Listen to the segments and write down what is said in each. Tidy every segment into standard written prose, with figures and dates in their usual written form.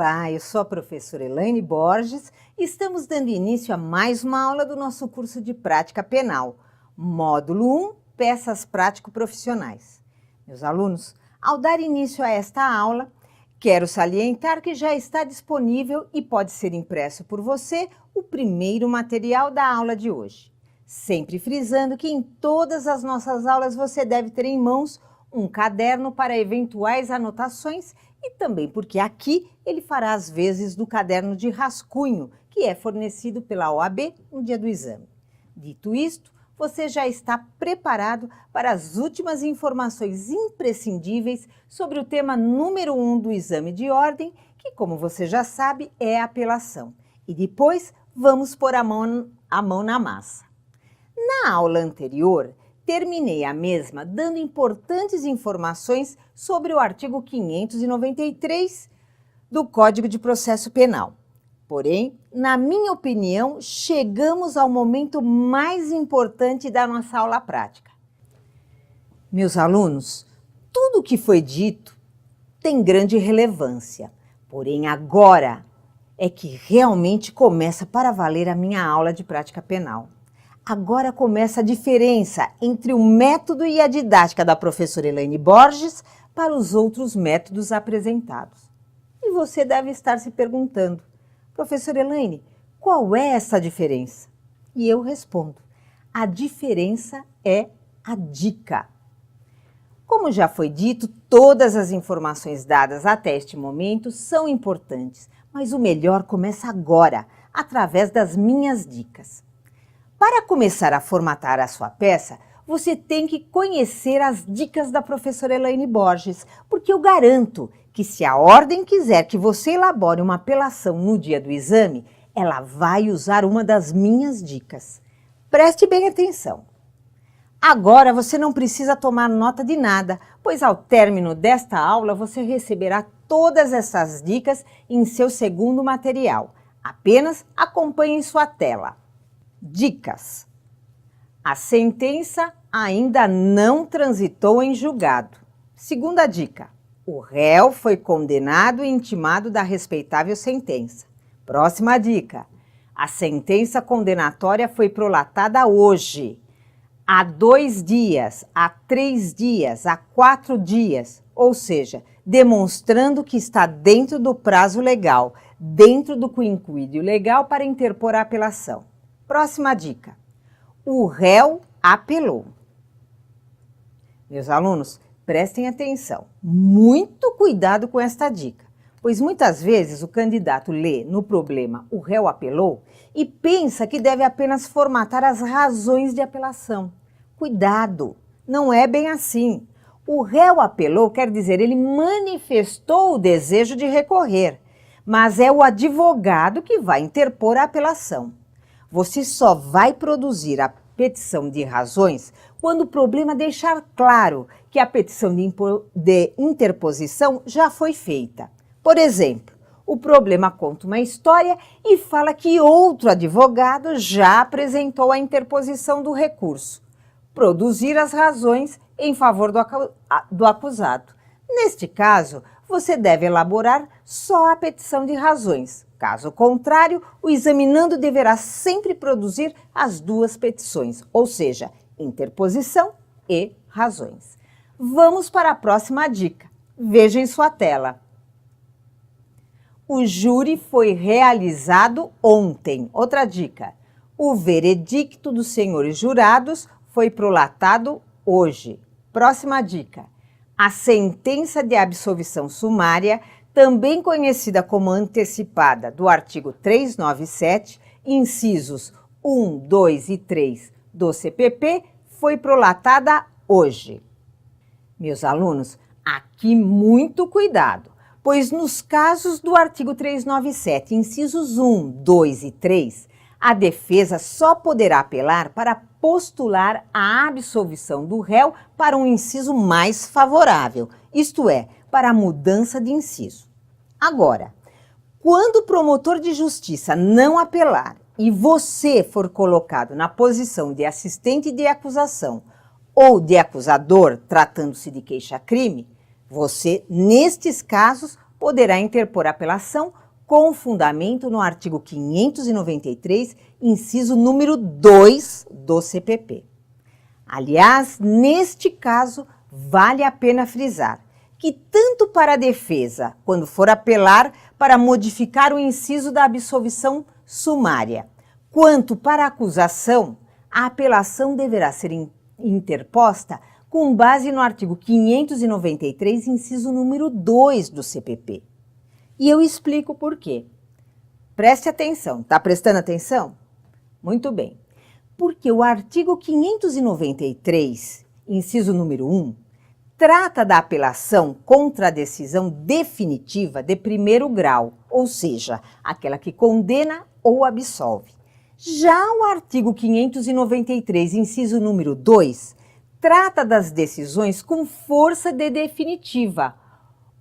Olá, eu sou a professora Elaine Borges e estamos dando início a mais uma aula do nosso curso de Prática Penal, Módulo 1, Peças Prático-Profissionais. Meus alunos, ao dar início a esta aula, quero salientar que já está disponível e pode ser impresso por você o primeiro material da aula de hoje. Sempre frisando que em todas as nossas aulas você deve ter em mãos um caderno para eventuais anotações e também porque aqui ele fará as vezes do caderno de rascunho que é fornecido pela OAB no dia do exame. Dito isto, você já está preparado para as últimas informações imprescindíveis sobre o tema número 1 do exame de ordem, que, como você já sabe, é a apelação. E depois vamos pôr a mão na massa. Na aula anterior, terminei a mesma dando importantes informações sobre o artigo 593 do Código de Processo Penal. Porém, na minha opinião, chegamos ao momento mais importante da nossa aula prática. Meus alunos, tudo o que foi dito tem grande relevância, porém agora é que realmente começa para valer a minha aula de prática penal. Agora começa a diferença entre o método e a didática da professora Elaine Borges para os outros métodos apresentados. E você deve estar se perguntando, professora Elaine, qual é essa diferença? E eu respondo, a diferença é a dica. Como já foi dito, todas as informações dadas até este momento são importantes, mas o melhor começa agora, através das minhas dicas. Para começar a formatar a sua peça, você tem que conhecer as dicas da professora Elaine Borges, porque eu garanto que se a ordem quiser que você elabore uma apelação no dia do exame, ela vai usar uma das minhas dicas. Preste bem atenção. Agora você não precisa tomar nota de nada, pois ao término desta aula você receberá todas essas dicas em seu segundo material. Apenas acompanhe em sua tela. Dicas. A sentença ainda não transitou em julgado. Segunda dica. O réu foi condenado e intimado da respeitável sentença. Próxima dica. A sentença condenatória foi prolatada hoje. Há 2 dias, há 3 dias, há 4 dias. Ou seja, demonstrando que está dentro do prazo legal, dentro do quinquídio legal para interpor a apelação. Próxima dica. O réu apelou. Meus alunos, prestem atenção. Muito cuidado com esta dica, pois muitas vezes o candidato lê no problema o réu apelou e pensa que deve apenas formatar as razões de apelação. Cuidado, não é bem assim. O réu apelou quer dizer ele manifestou o desejo de recorrer, mas é o advogado que vai interpor a apelação. Você só vai produzir a petição de razões quando o problema deixar claro que a petição de interposição já foi feita. Por exemplo, o problema conta uma história e fala que outro advogado já apresentou a interposição do recurso. Produzir as razões em favor do acusado. Neste caso, você deve elaborar só a petição de razões. Caso contrário, o examinando deverá sempre produzir as 2 petições, ou seja, interposição e razões. Vamos para a próxima dica. Veja em sua tela. O júri foi realizado ontem. Outra dica. O veredicto dos senhores jurados foi prolatado hoje. Próxima dica. A sentença de absolvição sumária, também conhecida como antecipada do artigo 397, incisos 1, 2 e 3 do CPP, foi prolatada hoje. Meus alunos, aqui muito cuidado, pois nos casos do artigo 397, incisos 1, 2 e 3, a defesa só poderá apelar para postular a absolvição do réu para um inciso mais favorável, isto é, para a mudança de inciso. Agora, quando o promotor de justiça não apelar e você for colocado na posição de assistente de acusação ou de acusador, tratando-se de queixa-crime, você, nestes casos, poderá interpor apelação com fundamento no artigo 593, inciso número 2 do CPP. Aliás, neste caso, vale a pena frisar que tanto para a defesa, quando for apelar para modificar o inciso da absolvição sumária, quanto para a acusação, a apelação deverá ser interposta com base no artigo 593, inciso número 2 do CPP. E eu explico por quê. Preste atenção. Está prestando atenção? Muito bem. Porque o artigo 593, inciso número 1, trata da apelação contra a decisão definitiva de primeiro grau, ou seja, aquela que condena ou absolve. Já o artigo 593, inciso número 2, trata das decisões com força de definitiva,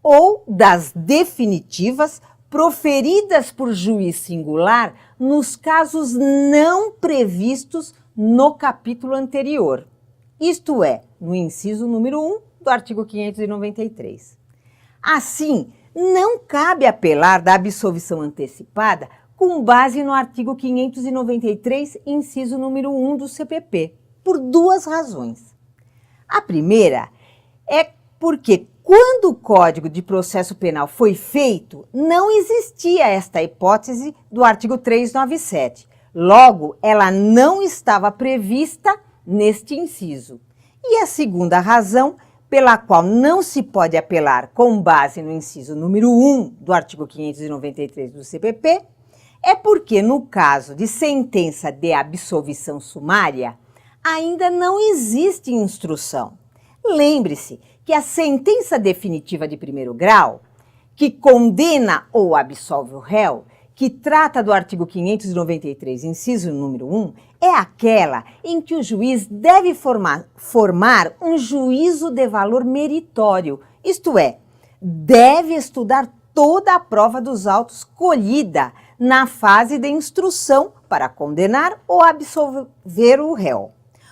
ou das definitivas proferidas por juiz singular nos casos não previstos no capítulo anterior, isto é, no inciso número 1 do artigo 593. Assim, não cabe apelar da absolvição antecipada com base no artigo 593, inciso número 1 do CPP, por duas razões. A primeira é porque quando o Código de Processo Penal foi feito, não existia esta hipótese do artigo 397. Logo, ela não estava prevista neste inciso. E a segunda razão, pela qual não se pode apelar com base no inciso número 1 do artigo 593 do CPP, é porque no caso de sentença de absolvição sumária, ainda não existe instrução. Lembre-se que a sentença definitiva de primeiro grau, que condena ou absolve o réu, que trata do artigo 593, inciso número 1, é aquela em que o juiz deve formar um juízo de valor meritório, isto é, deve estudar toda a prova dos autos colhida na fase de instrução para condenar ou absolver o réu.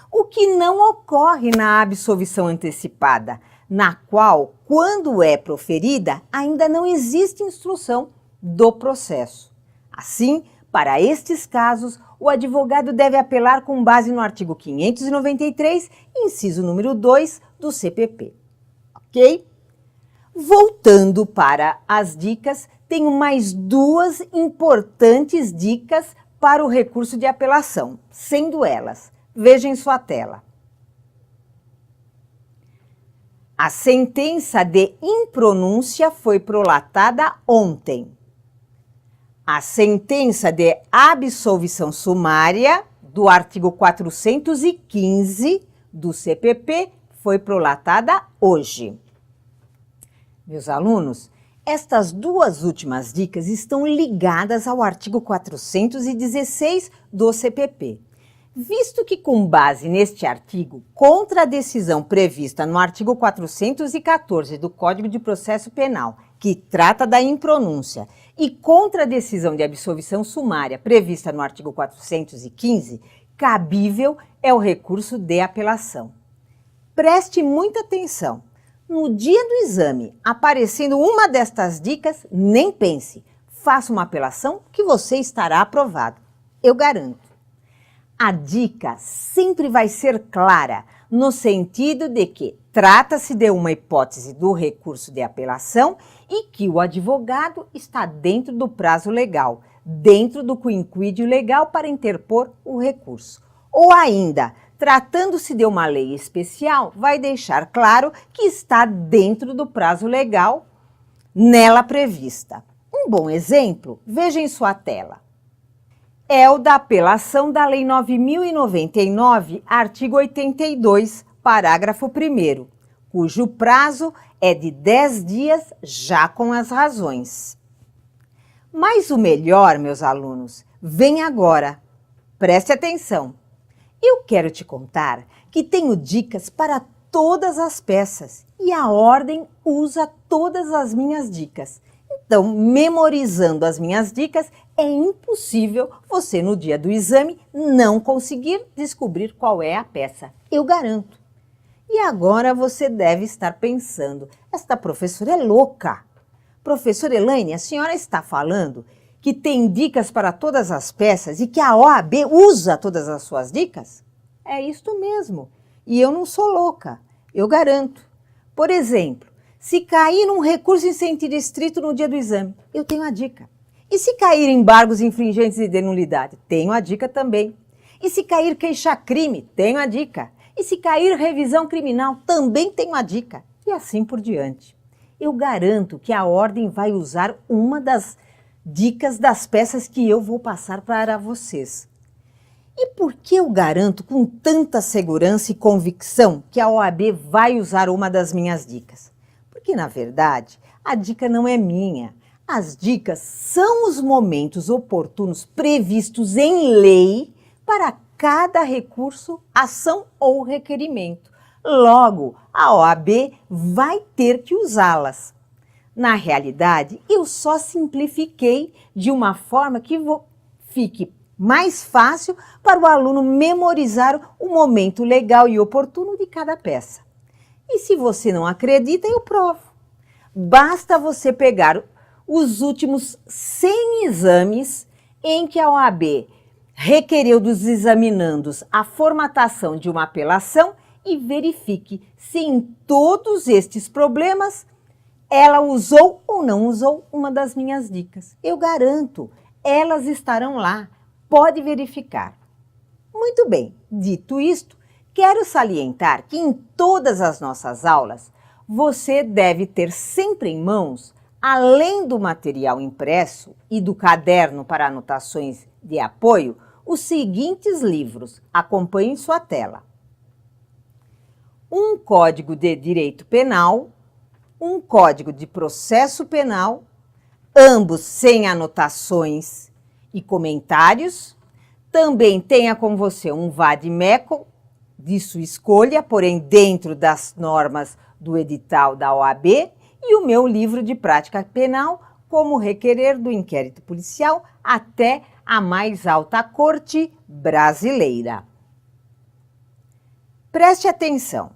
O que não ocorre na absolvição antecipada, na qual, quando é proferida, ainda não existe instrução do processo. Assim, para estes casos, o advogado deve apelar com base no artigo 593, inciso número 2 do CPP. Ok? Voltando para as dicas, tenho mais duas importantes dicas para o recurso de apelação, sendo elas, veja em sua tela. A sentença de impronúncia foi prolatada ontem. A sentença de absolvição sumária do artigo 415 do CPP foi prolatada hoje. Meus alunos, estas duas últimas dicas estão ligadas ao artigo 416 do CPP. Visto que, com base neste artigo, contra a decisão prevista no artigo 414 do Código de Processo Penal, que trata da impronúncia, e contra a decisão de absolvição sumária prevista no artigo 415, cabível é o recurso de apelação. Preste muita atenção. No dia do exame, aparecendo uma destas dicas, nem pense. Faça uma apelação que você estará aprovado. Eu garanto. A dica sempre vai ser clara, no sentido de que trata-se de uma hipótese do recurso de apelação e que o advogado está dentro do prazo legal, dentro do quinquídio legal para interpor o recurso. Ou ainda, tratando-se de uma lei especial, vai deixar claro que está dentro do prazo legal nela prevista. Um bom exemplo, veja em sua tela. É o da apelação da Lei 9.099, artigo 82, parágrafo 1º, cujo prazo é de 10 dias já com as razões. Mas o melhor, meus alunos, vem agora. Preste atenção. Eu quero te contar que tenho dicas para todas as peças e a ordem usa todas as minhas dicas. Então, memorizando as minhas dicas, é impossível você, no dia do exame, não conseguir descobrir qual é a peça. Eu garanto. E agora você deve estar pensando, esta professora é louca. Professora Elaine, a senhora está falando que tem dicas para todas as peças e que a OAB usa todas as suas dicas? É isto mesmo. E eu não sou louca, eu garanto. Por exemplo, se cair num recurso em sentido estrito no dia do exame, eu tenho a dica. E se cair embargos infringentes de nulidade, tenho a dica também. E se cair queixa-crime, tenho a dica. E se cair revisão criminal, também tenho a dica. E assim por diante. Eu garanto que a ordem vai usar uma das dicas das peças que eu vou passar para vocês. E por que eu garanto com tanta segurança e convicção que a OAB vai usar uma das minhas dicas? Porque, na verdade, a dica não é minha. As dicas são os momentos oportunos previstos em lei para cada recurso, ação ou requerimento. Logo, a OAB vai ter que usá-las. Na realidade, eu só simplifiquei de uma forma que fique mais fácil para o aluno memorizar o momento legal e oportuno de cada peça. E se você não acredita, eu provo. Basta você pegar os últimos 100 exames em que a OAB requereu dos examinandos a formatação de uma apelação e verifique se em todos estes problemas ela usou ou não usou uma das minhas dicas. Eu garanto, elas estarão lá. Pode verificar. Muito bem, dito isto, quero salientar que em todas as nossas aulas você deve ter sempre em mãos, além do material impresso e do caderno para anotações de apoio, os seguintes livros. Acompanhe em sua tela. Um Código de Direito Penal, um Código de Processo Penal, ambos sem anotações e comentários. Também tenha com você um vade-mecum de sua escolha, porém dentro das normas do edital da OAB, e o meu livro de prática penal, como requerer do inquérito policial até a mais alta corte brasileira. Preste atenção,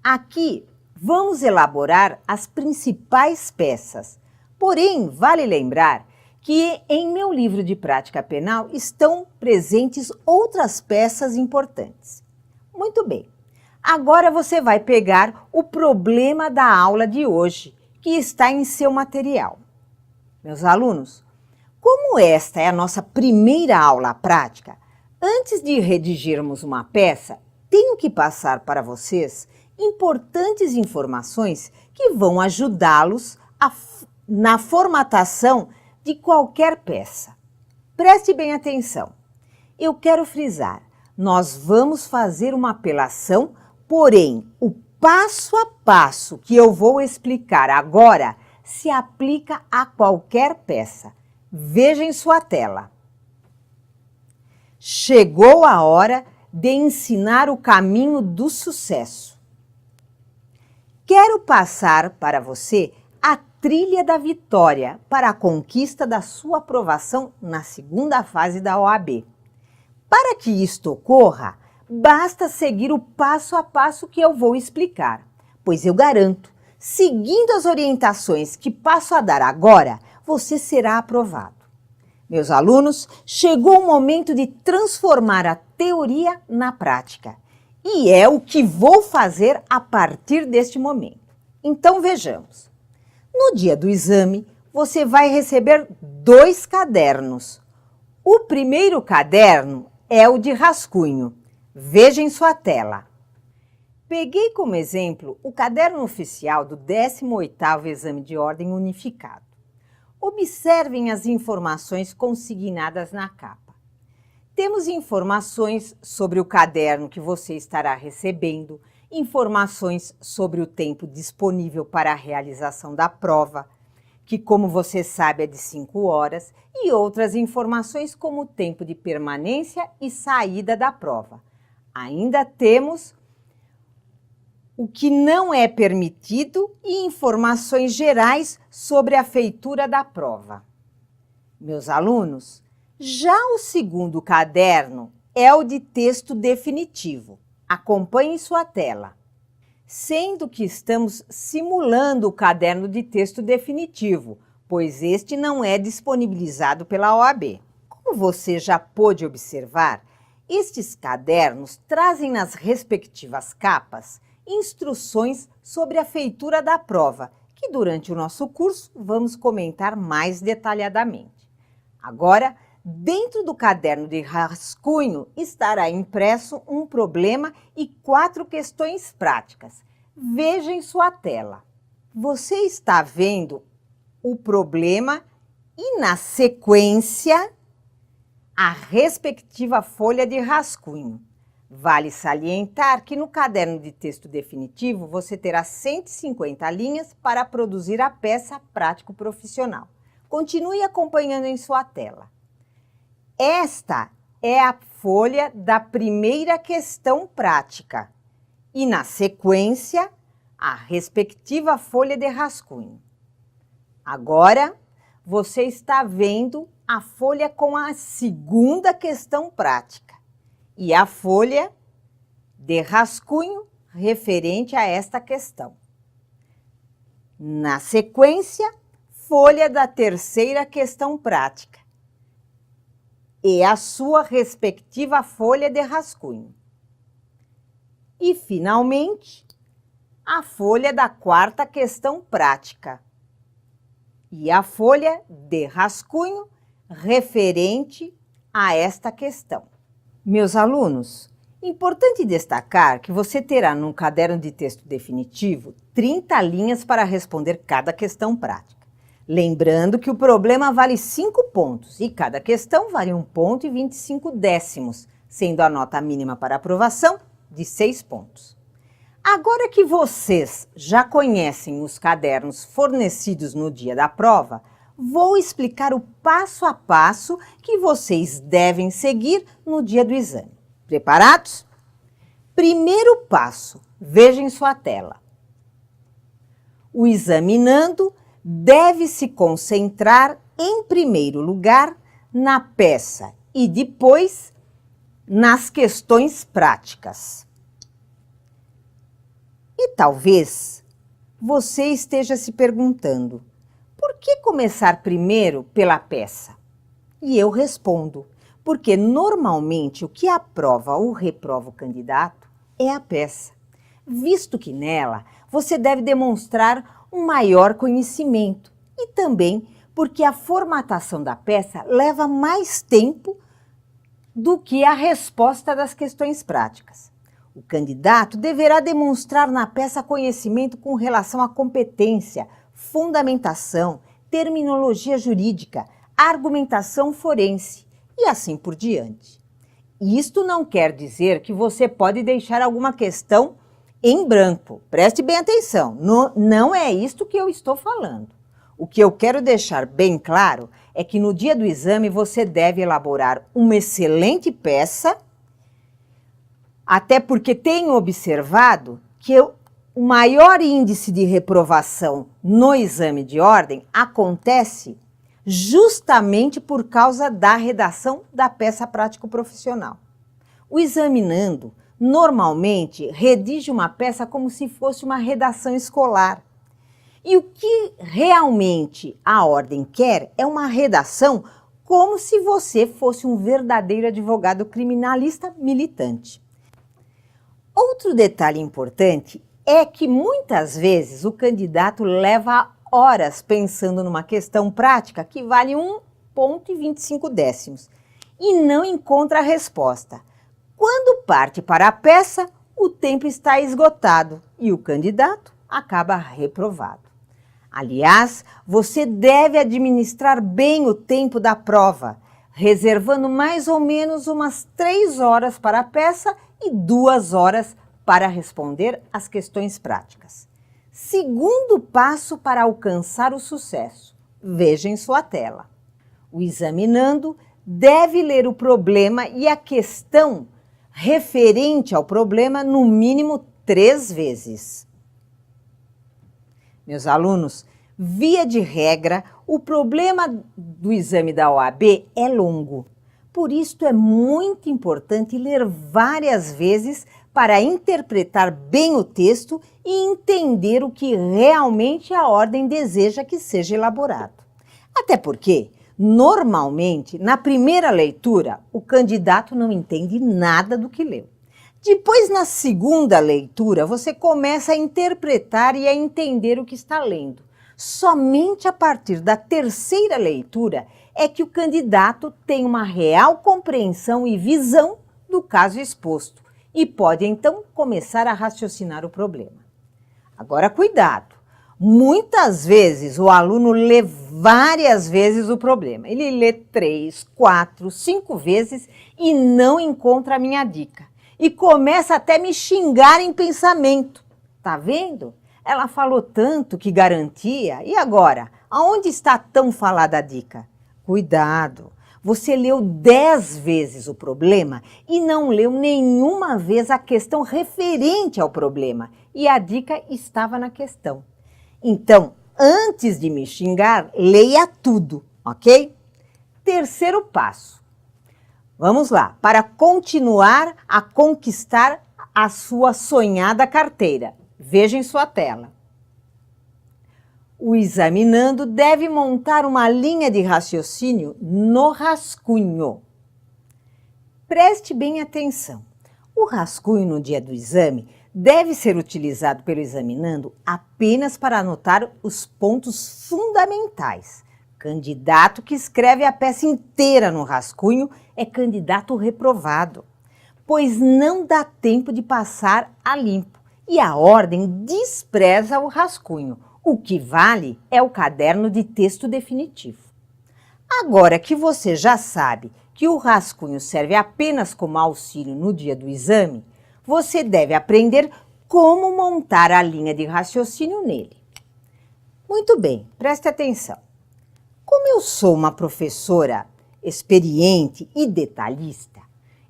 aqui vamos elaborar as principais peças, porém vale lembrar que em meu livro de prática penal estão presentes outras peças importantes. Muito bem, agora você vai pegar o problema da aula de hoje, que está em seu material. Meus alunos, como esta é a nossa primeira aula prática, antes de redigirmos uma peça, tenho que passar para vocês importantes informações que vão ajudá-los na formatação de qualquer peça. Preste bem atenção. Eu quero frisar, nós vamos fazer uma apelação, porém, o passo a passo que eu vou explicar agora se aplica a qualquer peça. Veja em sua tela. Chegou a hora de ensinar o caminho do sucesso. Quero passar para você a trilha da vitória para a conquista da sua aprovação na segunda fase da OAB. Para que isto ocorra, basta seguir o passo a passo que eu vou explicar, pois eu garanto, seguindo as orientações que passo a dar agora, você será aprovado. Meus alunos, chegou o momento de transformar a teoria na prática, e é o que vou fazer a partir deste momento. Então vejamos. No dia do exame, você vai receber 2 cadernos. O primeiro caderno é o de rascunho. Veja em sua tela. Peguei como exemplo o caderno oficial do 18º Exame de Ordem Unificado. Observem as informações consignadas na capa. Temos informações sobre o caderno que você estará recebendo, informações sobre o tempo disponível para a realização da prova, que, como você sabe, é de 5 horas, e outras informações como o tempo de permanência e saída da prova. Ainda temos o que não é permitido e informações gerais sobre a feitura da prova. Meus alunos, já o segundo caderno é o de texto definitivo. Acompanhe em sua tela. Sendo que estamos simulando o caderno de texto definitivo, pois este não é disponibilizado pela OAB. Como você já pôde observar, estes cadernos trazem nas respectivas capas instruções sobre a feitura da prova, que durante o nosso curso vamos comentar mais detalhadamente. Agora, dentro do caderno de rascunho estará impresso um problema e 4 questões práticas. Veja em sua tela. Você está vendo o problema e, na sequência, a respectiva folha de rascunho. Vale salientar que no caderno de texto definitivo você terá 150 linhas para produzir a peça prático profissional. Continue acompanhando em sua tela. Esta é a folha da primeira questão prática e, na sequência, a respectiva folha de rascunho. Agora, você está vendo a folha com a segunda questão prática e a folha de rascunho referente a esta questão. Na sequência, folha da terceira questão prática e a sua respectiva folha de rascunho. E, finalmente, a folha da quarta questão prática e a folha de rascunho referente a esta questão. Meus alunos, importante destacar que você terá no caderno de texto definitivo 30 linhas para responder cada questão prática. Lembrando que o problema vale 5 pontos e cada questão vale 1 ponto e 25 décimos, sendo a nota mínima para aprovação de 6 pontos. Agora que vocês já conhecem os cadernos fornecidos no dia da prova, vou explicar o passo a passo que vocês devem seguir no dia do exame. Preparados? Primeiro passo, veja em sua tela. O examinando deve se concentrar, em primeiro lugar, na peça e depois nas questões práticas. E talvez você esteja se perguntando: por que começar primeiro pela peça? E eu respondo: porque normalmente o que aprova ou reprova o candidato é a peça, visto que nela você deve demonstrar um maior conhecimento e também porque a formatação da peça leva mais tempo do que a resposta das questões práticas. O candidato deverá demonstrar na peça conhecimento com relação à competência, fundamentação, terminologia jurídica, argumentação forense e assim por diante. Isto não quer dizer que você pode deixar alguma questão em branco. Preste bem atenção, não é isto que eu estou falando. O que eu quero deixar bem claro é que no dia do exame você deve elaborar uma excelente peça, até porque tenho observado que o maior índice de reprovação no exame de ordem acontece justamente por causa da redação da peça prático-profissional. O examinando normalmente redige uma peça como se fosse uma redação escolar. E o que realmente a ordem quer é uma redação como se você fosse um verdadeiro advogado criminalista militante. Outro detalhe importante é que muitas vezes o candidato leva horas pensando numa questão prática que vale 1 ponto e 25 décimos e não encontra a resposta. Quando parte para a peça, o tempo está esgotado e o candidato acaba reprovado. Aliás, você deve administrar bem o tempo da prova, reservando mais ou menos umas 3 horas para a peça e 2 horas para responder as questões práticas. Segundo passo para alcançar o sucesso. Veja em sua tela. O examinando deve ler o problema e a questão referente ao problema no mínimo 3 vezes. Meus alunos, via de regra, o problema do exame da OAB é longo. Por isso é muito importante ler várias vezes para interpretar bem o texto e entender o que realmente a ordem deseja que seja elaborado. Até porque, normalmente, na primeira leitura, o candidato não entende nada do que leu. Depois, na segunda leitura, você começa a interpretar e a entender o que está lendo. Somente a partir da terceira leitura é que o candidato tem uma real compreensão e visão do caso exposto e pode, então, começar a raciocinar o problema. Agora, cuidado! Muitas vezes o aluno lê várias vezes o problema. Ele lê 3, 4, 5 vezes e não encontra a minha dica. E começa até a me xingar em pensamento. Tá vendo? Ela falou tanto que garantia. E agora? Aonde está a tão falada dica? Cuidado! Você leu 10 vezes o problema e não leu nenhuma vez a questão referente ao problema. E a dica estava na questão. Então, antes de me xingar, leia tudo, ok? Terceiro passo. Vamos lá, para continuar a conquistar a sua sonhada carteira. Veja em sua tela. O examinando deve montar uma linha de raciocínio no rascunho. Preste bem atenção. O rascunho no dia do exame deve ser utilizado pelo examinando apenas para anotar os pontos fundamentais. Candidato que escreve a peça inteira no rascunho é candidato reprovado, pois não dá tempo de passar a limpo e a ordem despreza o rascunho. O que vale é o caderno de texto definitivo. Agora que você já sabe que o rascunho serve apenas como auxílio no dia do exame, você deve aprender como montar a linha de raciocínio nele. Muito bem, preste atenção. Como eu sou uma professora experiente e detalhista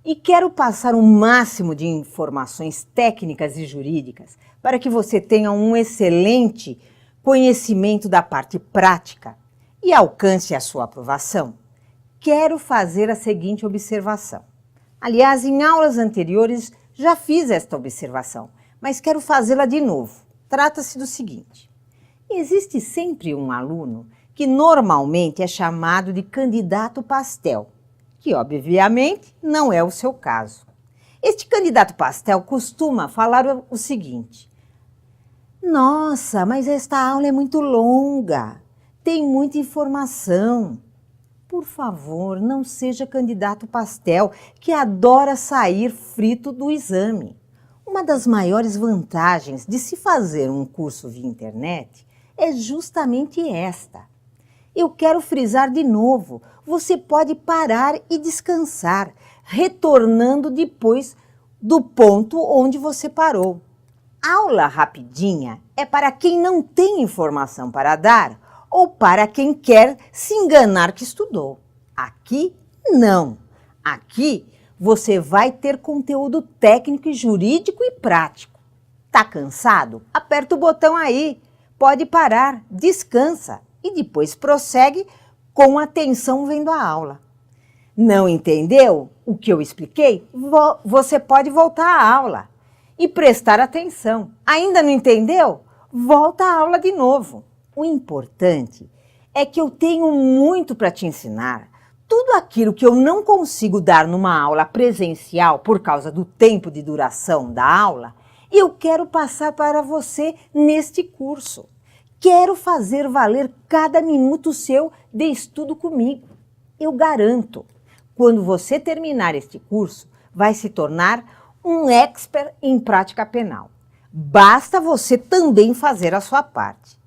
e quero passar o máximo de informações técnicas e jurídicas para que você tenha um excelente conhecimento da parte prática e alcance a sua aprovação, quero fazer a seguinte observação. Aliás, em aulas anteriores já fiz esta observação, mas quero fazê-la de novo. Trata-se do seguinte: existe sempre um aluno que normalmente é chamado de candidato pastel, que obviamente não é o seu caso. Este candidato pastel costuma falar o seguinte: nossa, mas esta aula é muito longa, tem muita informação. Por favor, não seja candidato pastel que adora sair frito do exame. Uma das maiores vantagens de se fazer um curso via internet é justamente esta. Eu quero frisar de novo, você pode parar e descansar, retornando depois do ponto onde você parou. Aula rapidinha é para quem não tem informação para dar ou para quem quer se enganar que estudou. Aqui, não. Aqui, você vai ter conteúdo técnico e jurídico e prático. Tá cansado? Aperta o botão aí. Pode parar, descansa e depois prossegue com atenção vendo a aula. Não entendeu o que eu expliquei? Você pode voltar à aula e prestar atenção. Ainda não entendeu? Volta à aula de novo. O importante é que eu tenho muito para te ensinar. Tudo aquilo que eu não consigo dar numa aula presencial por causa do tempo de duração da aula, eu quero passar para você neste curso. Quero fazer valer cada minuto seu de estudo comigo. Eu garanto, quando você terminar este curso, vai se tornar um expert em prática penal. Basta você também fazer a sua parte.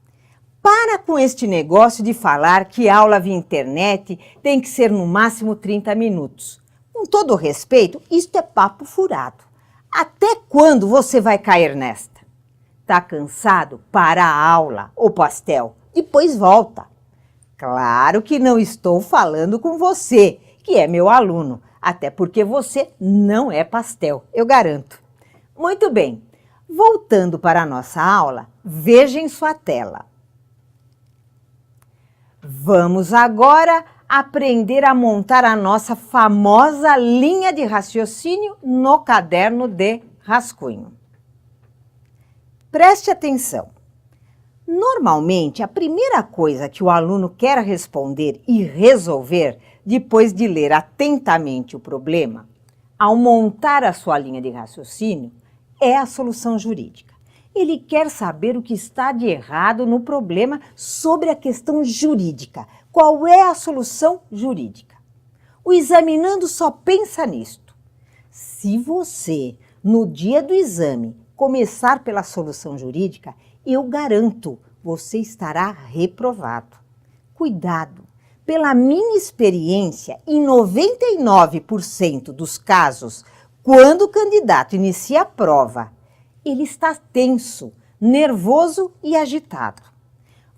Para com este negócio de falar que aula via internet tem que ser no máximo 30 minutos. Com todo respeito, isto é papo furado. Até quando você vai cair nesta? Tá cansado? Para a aula, ô pastel. Depois volta. Claro que não estou falando com você, que é meu aluno, até porque você não é pastel, eu garanto. Muito bem, voltando para a nossa aula, veja em sua tela. Vamos agora aprender a montar a nossa famosa linha de raciocínio no caderno de rascunho. Preste atenção. Normalmente, a primeira coisa que o aluno quer responder e resolver, depois de ler atentamente o problema, ao montar a sua linha de raciocínio, é a solução jurídica. Ele quer saber o que está de errado no problema sobre a questão jurídica. Qual é a solução jurídica? O examinando só pensa nisto. Se você, no dia do exame, começar pela solução jurídica, eu garanto, você estará reprovado. Cuidado! Pela minha experiência, em 99% dos casos, quando o candidato inicia a prova, ele está tenso, nervoso e agitado.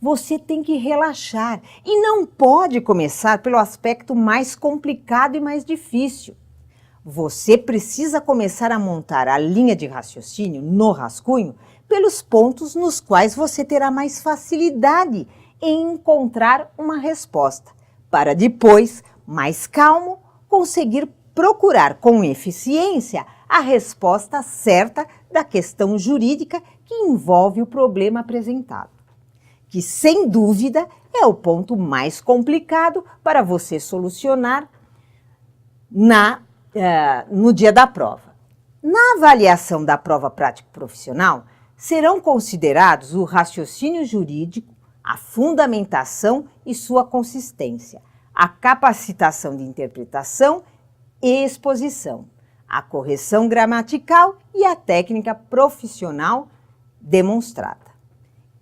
Você tem que relaxar e não pode começar pelo aspecto mais complicado e mais difícil. Você precisa começar a montar a linha de raciocínio no rascunho pelos pontos nos quais você terá mais facilidade em encontrar uma resposta, para depois, mais calmo, conseguir procurar com eficiência a resposta certa da questão jurídica que envolve o problema apresentado, que sem dúvida é o ponto mais complicado para você solucionar no dia da prova. Na avaliação da prova prático-profissional, serão considerados o raciocínio jurídico, a fundamentação e sua consistência, a capacitação de interpretação e exposição, a correção gramatical e a técnica profissional demonstrada.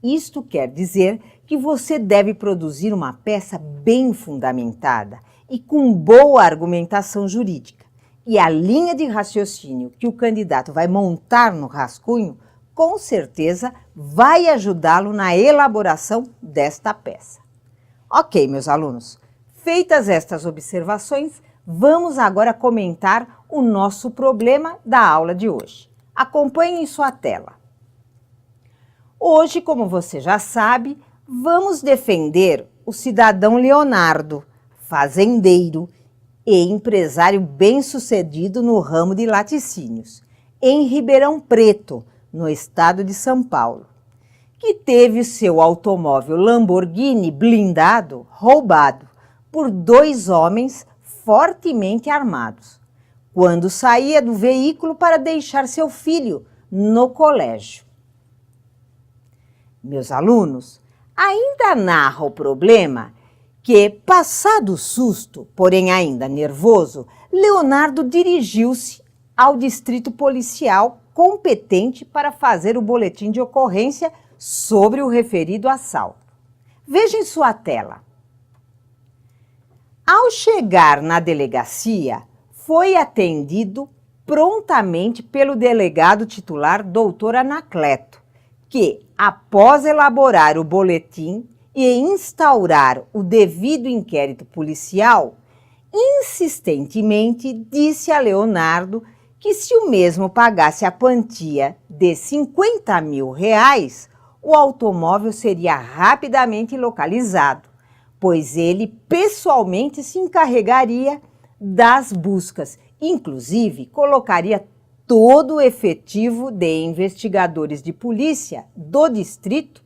Isto quer dizer que você deve produzir uma peça bem fundamentada e com boa argumentação jurídica. E a linha de raciocínio que o candidato vai montar no rascunho, com certeza vai ajudá-lo na elaboração desta peça. Ok, meus alunos, feitas estas observações, vamos agora comentar o nosso problema da aula de hoje. Acompanhe em sua tela. Hoje, como você já sabe, vamos defender o cidadão Leonardo, fazendeiro e empresário bem-sucedido no ramo de laticínios, em Ribeirão Preto, no estado de São Paulo, que teve seu automóvel Lamborghini blindado roubado por 2 homens fortemente armados, quando saía do veículo para deixar seu filho no colégio. Meus alunos, ainda narra o problema que, passado o susto, porém ainda nervoso, Leonardo dirigiu-se ao distrito policial competente para fazer o boletim de ocorrência sobre o referido assalto. Veja em sua tela. Ao chegar na delegacia, foi atendido prontamente pelo delegado titular, doutor Anacleto, que, após elaborar o boletim e instaurar o devido inquérito policial, insistentemente disse a Leonardo que se o mesmo pagasse a quantia de R$50 mil, o automóvel seria rapidamente localizado, pois ele pessoalmente se encarregaria das buscas, inclusive colocaria todo o efetivo de investigadores de polícia do distrito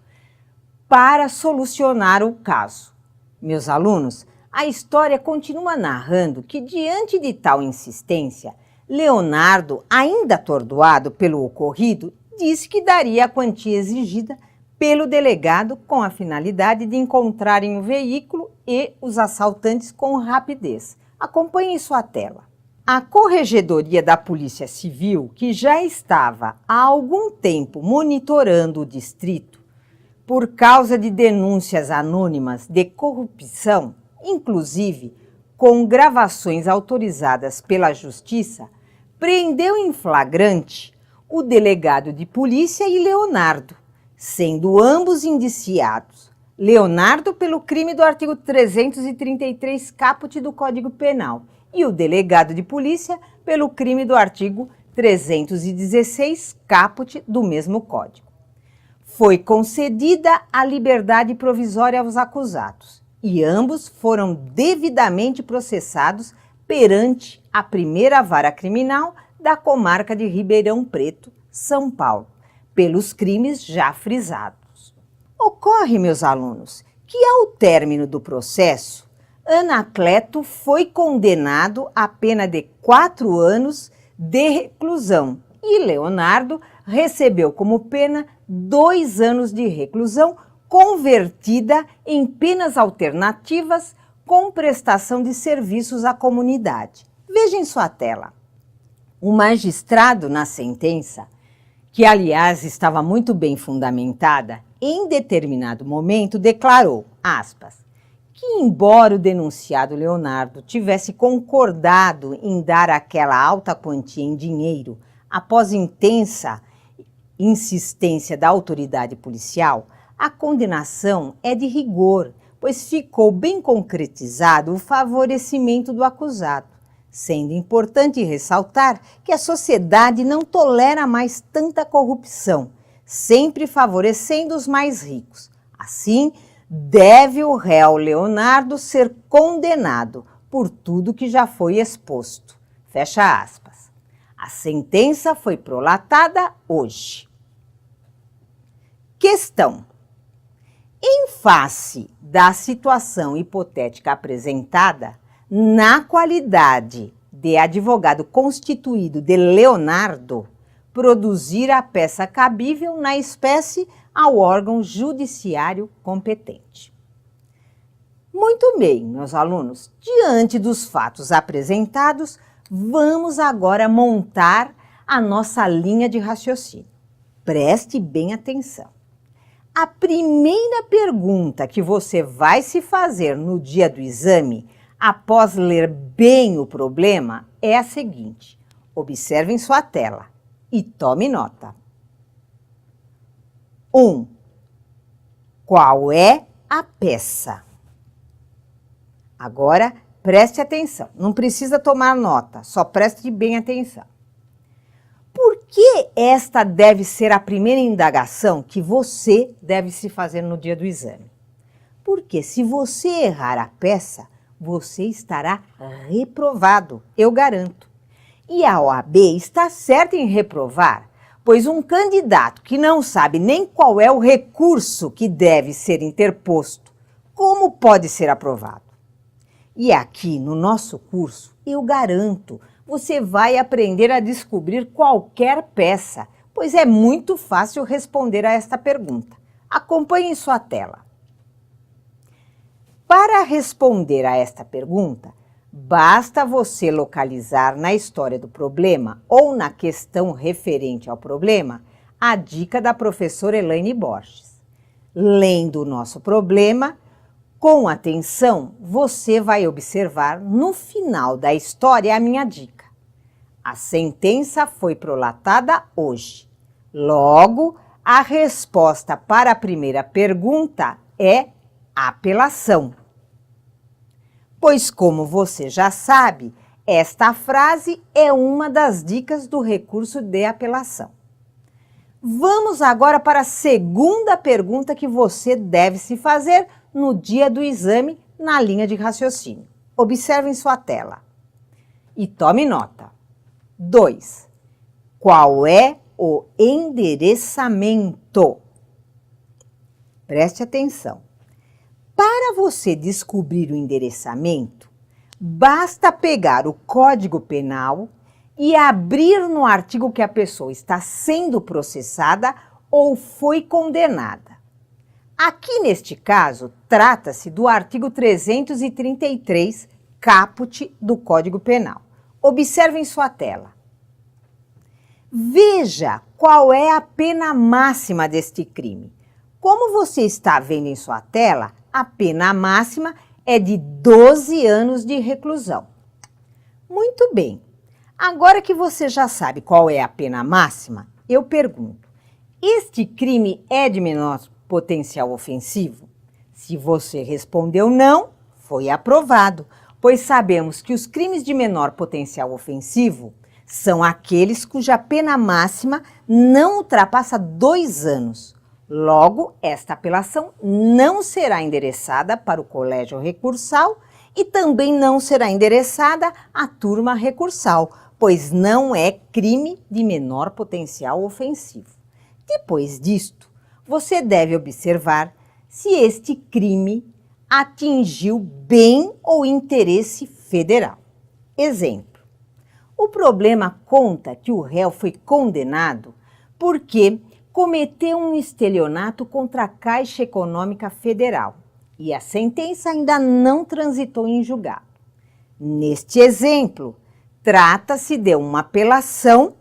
para solucionar o caso. Meus alunos, a história continua narrando que, diante de tal insistência, Leonardo, ainda atordoado pelo ocorrido, disse que daria a quantia exigida pelo delegado com a finalidade de encontrarem o veículo e os assaltantes com rapidez. Acompanhe em sua tela. A Corregedoria da Polícia Civil, que já estava há algum tempo monitorando o distrito por causa de denúncias anônimas de corrupção, inclusive com gravações autorizadas pela Justiça, prendeu em flagrante o delegado de polícia e Leonardo, sendo ambos indiciados. Leonardo pelo crime do artigo 333 caput do Código Penal e o delegado de polícia pelo crime do artigo 316 caput do mesmo Código. Foi concedida a liberdade provisória aos acusados e ambos foram devidamente processados perante a primeira vara criminal da comarca de Ribeirão Preto, São Paulo, pelos crimes já frisados. Ocorre, meus alunos, que ao término do processo, Anacleto foi condenado à pena de 4 anos de reclusão e Leonardo recebeu como pena 2 anos de reclusão convertida em penas alternativas com prestação de serviços à comunidade. Veja em sua tela. O magistrado, na sentença, que aliás estava muito bem fundamentada, em determinado momento declarou, aspas, que embora o denunciado Leonardo tivesse concordado em dar aquela alta quantia em dinheiro após intensa insistência da autoridade policial, a condenação é de rigor, pois ficou bem concretizado o favorecimento do acusado, sendo importante ressaltar que a sociedade não tolera mais tanta corrupção, sempre favorecendo os mais ricos. Assim, deve o réu Leonardo ser condenado por tudo que já foi exposto. Fecha aspas. A sentença foi prolatada hoje. Questão. Em face da situação hipotética apresentada, na qualidade de advogado constituído de Leonardo, produzir a peça cabível na espécie ao órgão judiciário competente. Muito bem, meus alunos, diante dos fatos apresentados, vamos agora montar a nossa linha de raciocínio. Preste bem atenção. A primeira pergunta que você vai se fazer no dia do exame, após ler bem o problema, é a seguinte. Observe em sua tela e tome nota. 1. Qual é a peça? Agora, preste atenção. Não precisa tomar nota, só preste bem atenção. Por que esta deve ser a primeira indagação que você deve se fazer no dia do exame? Porque se você errar a peça, você estará reprovado, eu garanto. E a OAB está certa em reprovar, pois um candidato que não sabe nem qual é o recurso que deve ser interposto, como pode ser aprovado? E aqui no nosso curso, eu garanto, você vai aprender a descobrir qualquer peça, pois é muito fácil responder a esta pergunta. Acompanhe em sua tela. Para responder a esta pergunta, basta você localizar na história do problema ou na questão referente ao problema a dica da professora Elaine Borges. Lendo o nosso problema, com atenção, você vai observar no final da história a minha dica. A sentença foi prolatada hoje. Logo, a resposta para a primeira pergunta é apelação. Pois, como você já sabe, esta frase é uma das dicas do recurso de apelação. Vamos agora para a segunda pergunta que você deve se fazer no dia do exame na linha de raciocínio. Observe em sua tela e tome nota. 2. Qual é o endereçamento? Preste atenção. Para você descobrir o endereçamento, basta pegar o Código Penal e abrir no artigo que a pessoa está sendo processada ou foi condenada. Aqui, neste caso, trata-se do artigo 333, caput do Código Penal. Observe em sua tela. Veja qual é a pena máxima deste crime. Como você está vendo em sua tela, a pena máxima é de 12 anos de reclusão. Muito bem. Agora que você já sabe qual é a pena máxima, eu pergunto, este crime é de menor potencial ofensivo? Se você respondeu não, foi aprovado, pois sabemos que os crimes de menor potencial ofensivo são aqueles cuja pena máxima não ultrapassa 2 anos. Logo, esta apelação não será endereçada para o colégio recursal e também não será endereçada à turma recursal, pois não é crime de menor potencial ofensivo. Depois disto, você deve observar se este crime atingiu bem ou interesse federal. Exemplo: o problema conta que o réu foi condenado porque cometeu um estelionato contra a Caixa Econômica Federal e a sentença ainda não transitou em julgado. Neste exemplo, trata-se de uma apelação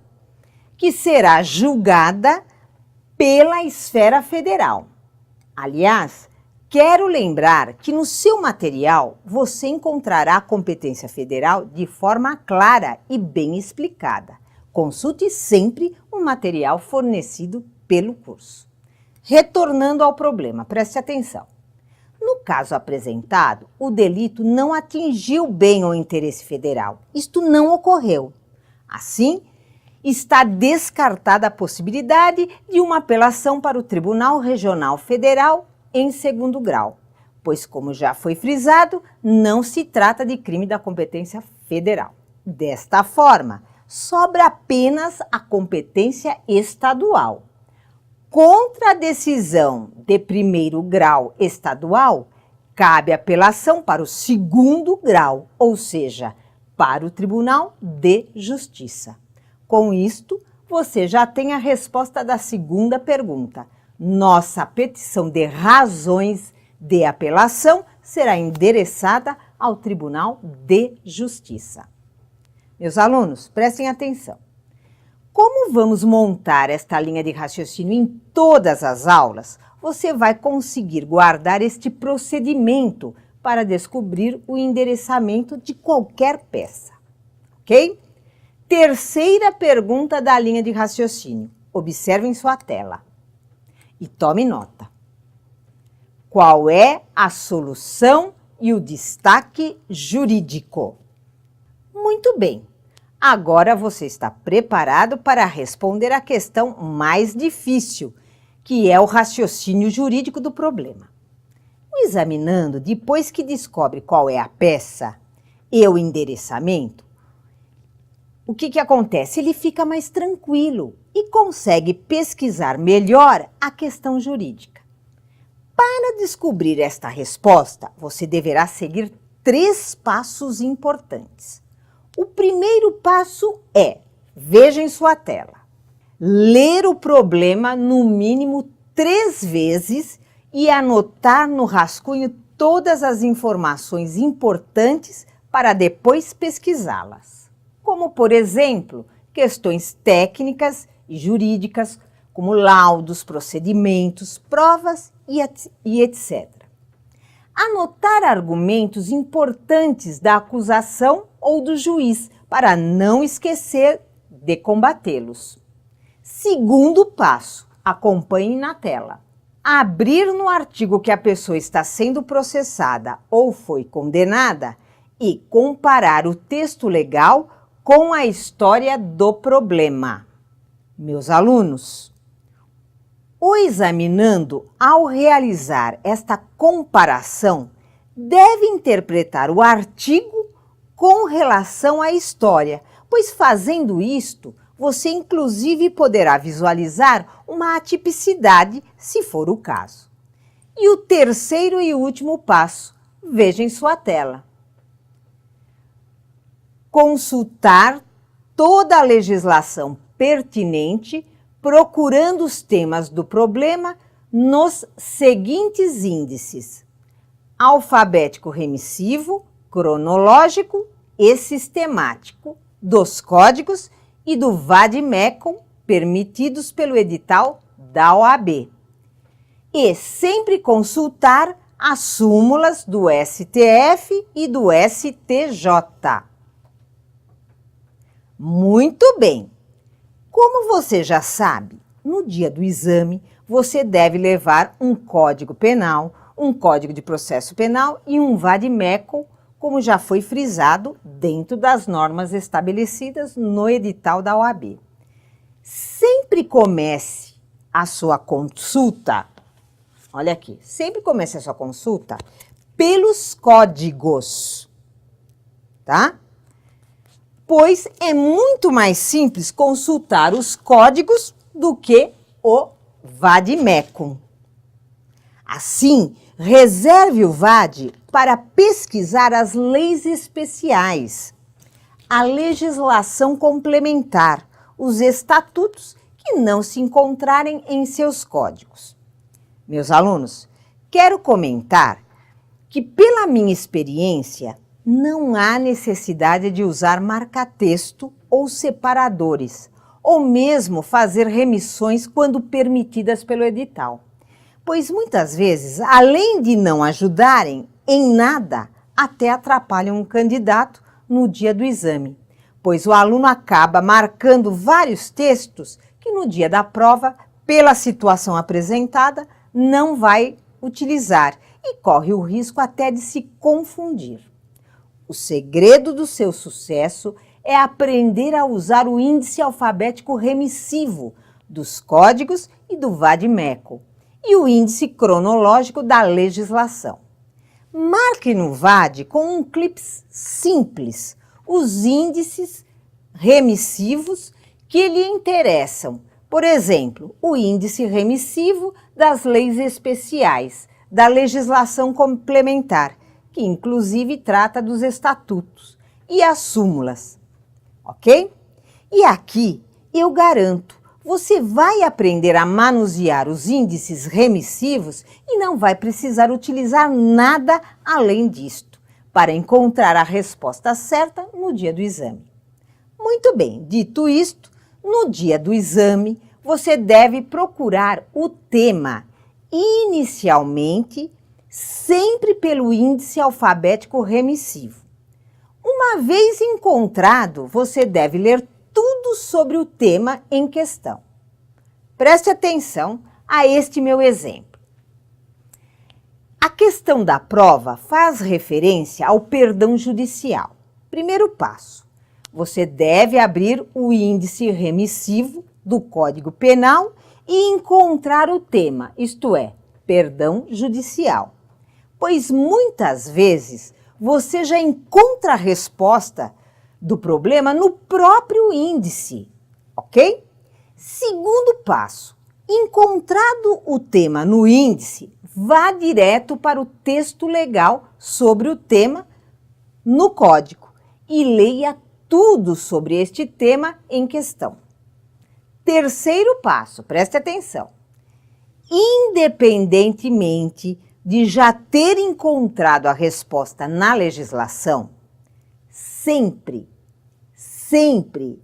que será julgada pela esfera federal. Aliás, quero lembrar que no seu material você encontrará a competência federal de forma clara e bem explicada. Consulte sempre o material fornecido pelo curso. Retornando ao problema, preste atenção. No caso apresentado, o delito não atingiu bem o interesse federal. Isto não ocorreu. Assim, está descartada a possibilidade de uma apelação para o Tribunal Regional Federal em segundo grau, pois, como já foi frisado, não se trata de crime da competência federal. Desta forma, sobra apenas a competência estadual. Contra a decisão de primeiro grau estadual, cabe apelação para o segundo grau, ou seja, para o Tribunal de Justiça. Com isto, você já tem a resposta da segunda pergunta. Nossa petição de razões de apelação será endereçada ao Tribunal de Justiça. Meus alunos, prestem atenção. Como vamos montar esta linha de raciocínio em todas as aulas, você vai conseguir guardar este procedimento para descobrir o endereçamento de qualquer peça. Ok? Terceira pergunta da linha de raciocínio. Observe em sua tela e tome nota. Qual é a solução e o destaque jurídico? Muito bem. Agora você está preparado para responder a questão mais difícil, que é o raciocínio jurídico do problema. O examinando, depois que descobre qual é a peça e o endereçamento, o que acontece? Ele fica mais tranquilo e consegue pesquisar melhor a questão jurídica. Para descobrir esta resposta, você deverá seguir 3 passos importantes. O primeiro passo é, veja em sua tela, ler o problema no mínimo 3 vezes e anotar no rascunho todas as informações importantes para depois pesquisá-las. Como, por exemplo, questões técnicas e jurídicas, como laudos, procedimentos, provas e etc. Anotar argumentos importantes da acusação ou do juiz, para não esquecer de combatê-los. Segundo passo, acompanhe na tela. Abrir no artigo que a pessoa está sendo processada ou foi condenada e comparar o texto legal com a história do problema. Meus alunos, o examinando, ao realizar esta comparação, deve interpretar o artigo com relação à história, pois fazendo isto, você inclusive poderá visualizar uma atipicidade, se for o caso. E o terceiro e último passo, veja em sua tela. Consultar toda a legislação pertinente, procurando os temas do problema nos seguintes índices: alfabético remissivo, cronológico e sistemático dos códigos e do vade-mecum permitidos pelo edital da OAB. E sempre consultar as súmulas do STF e do STJ. Muito bem! Como você já sabe, no dia do exame, você deve levar um código penal, um código de processo penal e um vade-mecum, como já foi frisado dentro das normas estabelecidas no edital da OAB. Sempre comece a sua consulta, olha aqui, sempre comece a sua consulta pelos códigos, tá? Pois é muito mais simples consultar os códigos do que o vade-mecum. Assim, reserve o VAD para pesquisar as leis especiais, a legislação complementar, os estatutos que não se encontrarem em seus códigos. Meus alunos, quero comentar que, pela minha experiência, não há necessidade de usar marca-texto ou separadores, ou mesmo fazer remissões quando permitidas pelo edital. Pois muitas vezes, além de não ajudarem em nada, até atrapalham o candidato no dia do exame, pois o aluno acaba marcando vários textos que no dia da prova, pela situação apresentada, não vai utilizar e corre o risco até de se confundir. O segredo do seu sucesso é aprender a usar o índice alfabético remissivo dos códigos e do VAD-MECO e o índice cronológico da legislação. Marque no VAD com um clips simples os índices remissivos que lhe interessam. Por exemplo, o índice remissivo das leis especiais, da legislação complementar, que inclusive trata dos estatutos, e as súmulas, ok? E aqui, eu garanto, você vai aprender a manusear os índices remissivos e não vai precisar utilizar nada além disto, para encontrar a resposta certa no dia do exame. Muito bem, dito isto, no dia do exame, você deve procurar o tema, inicialmente, sempre pelo índice alfabético remissivo. Uma vez encontrado, você deve ler tudo sobre o tema em questão. Preste atenção a este meu exemplo. A questão da prova faz referência ao perdão judicial. Primeiro passo, você deve abrir o índice remissivo do Código Penal e encontrar o tema, isto é, perdão judicial. Pois muitas vezes você já encontra a resposta do problema no próprio índice, ok? Segundo passo, encontrado o tema no índice, vá direto para o texto legal sobre o tema no código e leia tudo sobre este tema em questão. Terceiro passo, preste atenção. Independentemente de já ter encontrado a resposta na legislação, sempre,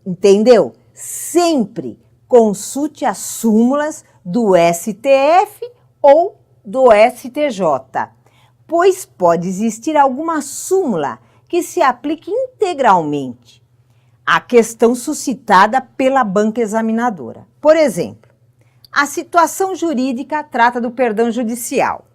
entendeu? Sempre consulte as súmulas do STF ou do STJ, pois pode existir alguma súmula que se aplique integralmente à questão suscitada pela banca examinadora. Por exemplo, a situação jurídica trata do perdão judicial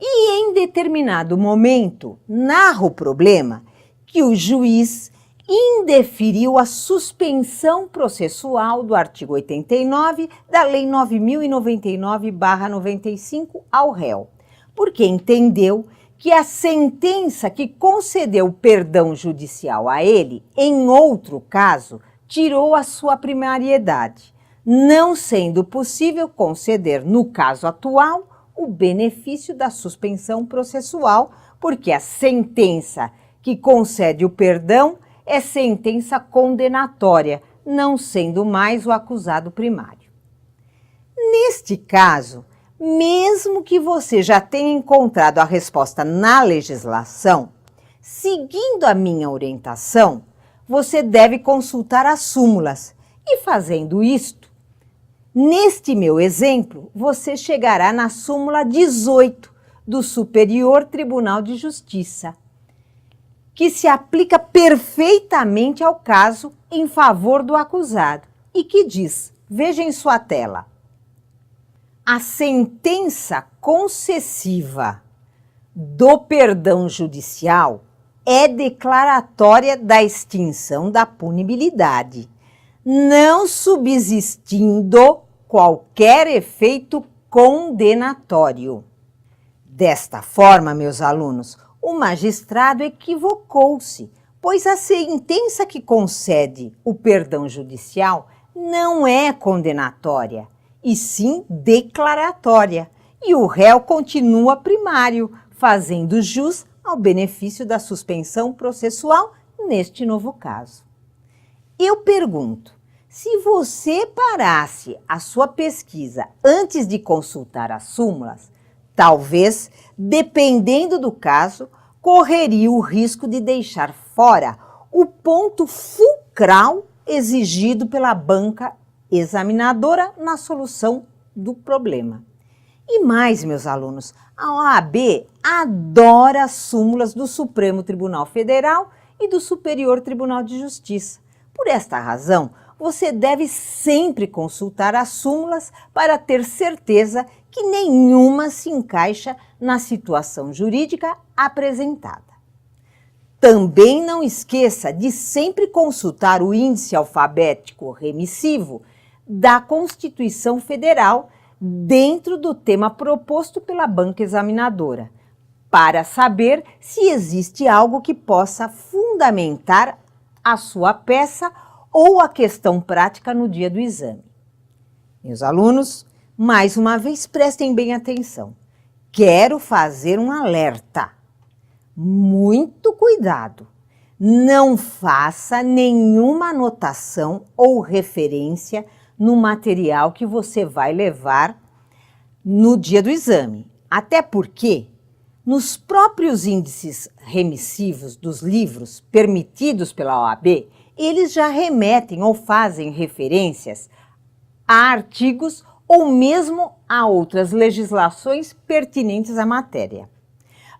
e, em determinado momento, narra o problema que o juiz indeferiu a suspensão processual do artigo 89 da Lei 9.099/95 ao réu, porque entendeu que a sentença que concedeu o perdão judicial a ele, em outro caso, tirou a sua primariedade, não sendo possível conceder, no caso atual, o benefício da suspensão processual, porque a sentença que concede o perdão é sentença condenatória, não sendo mais o acusado primário. Neste caso, mesmo que você já tenha encontrado a resposta na legislação, seguindo a minha orientação, você deve consultar as súmulas e, fazendo isto, neste meu exemplo, você chegará na súmula 18 do Superior Tribunal de Justiça, que se aplica perfeitamente ao caso em favor do acusado e que diz, veja em sua tela, a sentença concessiva do perdão judicial é declaratória da extinção da punibilidade, não subsistindo qualquer efeito condenatório. Desta forma, meus alunos, o magistrado equivocou-se, pois a sentença que concede o perdão judicial não é condenatória, e sim declaratória, e o réu continua primário, fazendo jus ao benefício da suspensão processual neste novo caso. Eu pergunto, se você parasse a sua pesquisa antes de consultar as súmulas, talvez, dependendo do caso, correria o risco de deixar fora o ponto fulcral exigido pela banca examinadora na solução do problema. E mais, meus alunos, a OAB adora as súmulas do Supremo Tribunal Federal e do Superior Tribunal de Justiça. Por esta razão, você deve sempre consultar as súmulas para ter certeza que nenhuma se encaixa na situação jurídica apresentada. Também não esqueça de sempre consultar o índice alfabético remissivo da Constituição Federal dentro do tema proposto pela banca examinadora, para saber se existe algo que possa fundamentar a sua peça ou a questão prática no dia do exame. Meus alunos, mais uma vez prestem bem atenção. Quero fazer um alerta. Muito cuidado! Não faça nenhuma anotação ou referência no material que você vai levar no dia do exame. Até porque, nos próprios índices remissivos dos livros permitidos pela OAB, eles já remetem ou fazem referências a artigos ou mesmo a outras legislações pertinentes à matéria.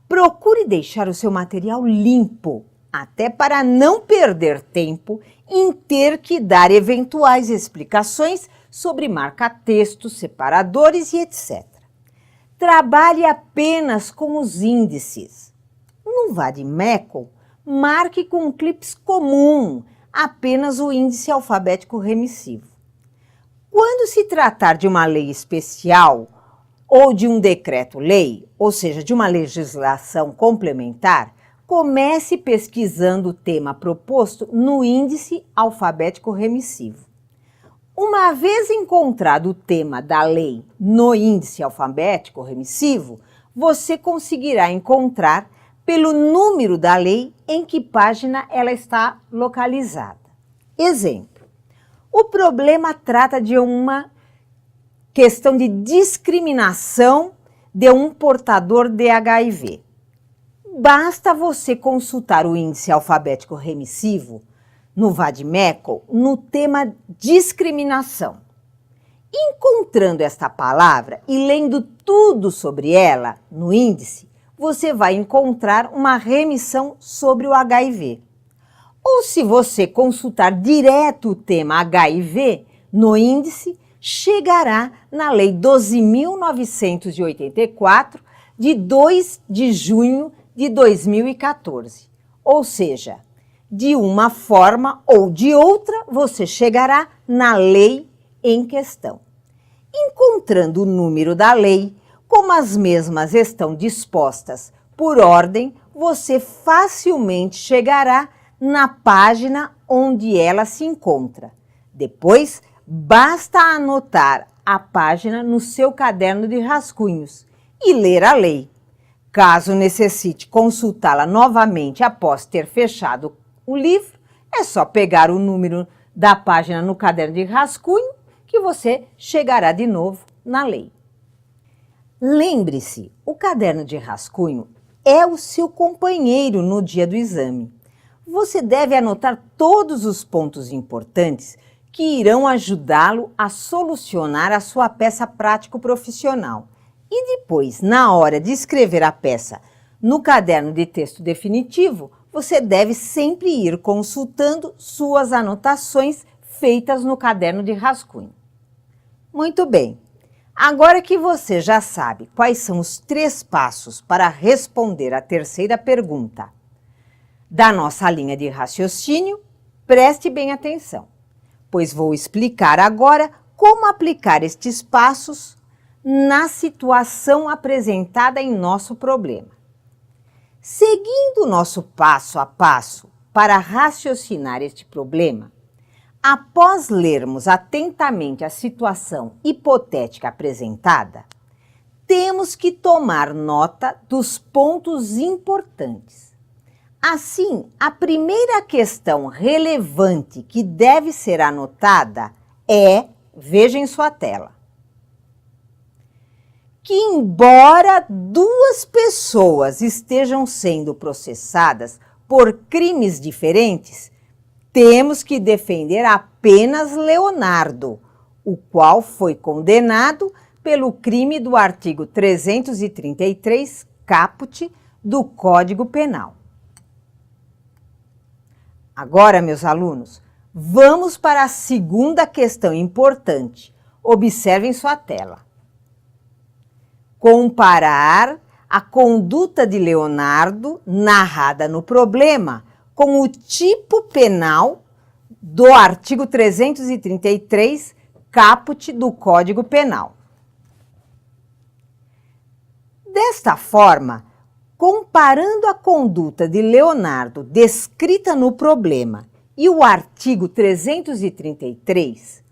Procure deixar o seu material limpo, até para não perder tempo em ter que dar eventuais explicações sobre marca-textos, separadores e etc. Trabalhe apenas com os índices. No vade-mecum, marque com um clips comum apenas o índice alfabético remissivo. Quando se tratar de uma lei especial ou de um decreto-lei, ou seja, de uma legislação complementar, comece pesquisando o tema proposto no índice alfabético remissivo. Uma vez encontrado o tema da lei no índice alfabético remissivo, você conseguirá encontrar pelo número da lei em que página ela está localizada. Exemplo: o problema trata de uma questão de discriminação de um portador de HIV. Basta você consultar o índice alfabético remissivo no vade-mecum no tema discriminação. Encontrando esta palavra e lendo tudo sobre ela no índice, você vai encontrar uma remissão sobre o HIV. Ou se você consultar direto o tema HIV no índice, chegará na Lei 12.984, de 2 de junho de 2014. Ou seja, de uma forma ou de outra, você chegará na lei em questão. Encontrando o número da lei, como as mesmas estão dispostas por ordem, você facilmente chegará na página onde ela se encontra. Depois, basta anotar a página no seu caderno de rascunhos e ler a lei. Caso necessite consultá-la novamente após ter fechado o livro, é só pegar o número da página no caderno de rascunho que você chegará de novo na lei. Lembre-se, o caderno de rascunho é o seu companheiro no dia do exame. Você deve anotar todos os pontos importantes que irão ajudá-lo a solucionar a sua peça prático-profissional. E depois, na hora de escrever a peça no caderno de texto definitivo, você deve sempre ir consultando suas anotações feitas no caderno de rascunho. Muito bem, agora que você já sabe quais são os 3 passos para responder a terceira pergunta da nossa linha de raciocínio, preste bem atenção, pois vou explicar agora como aplicar estes passos na situação apresentada em nosso problema. Seguindo o nosso passo a passo para raciocinar este problema, após lermos atentamente a situação hipotética apresentada, temos que tomar nota dos pontos importantes. Assim, a primeira questão relevante que deve ser anotada é, veja em sua tela, que embora duas pessoas estejam sendo processadas por crimes diferentes, temos que defender apenas Leonardo, o qual foi condenado pelo crime do artigo 333, caput, do Código Penal. Agora, meus alunos, vamos para a segunda questão importante. Observem sua tela. Comparar a conduta de Leonardo, narrada no problema, com o tipo penal do artigo 333, caput do Código Penal. Desta forma, comparando a conduta de Leonardo descrita no problema e o artigo 333,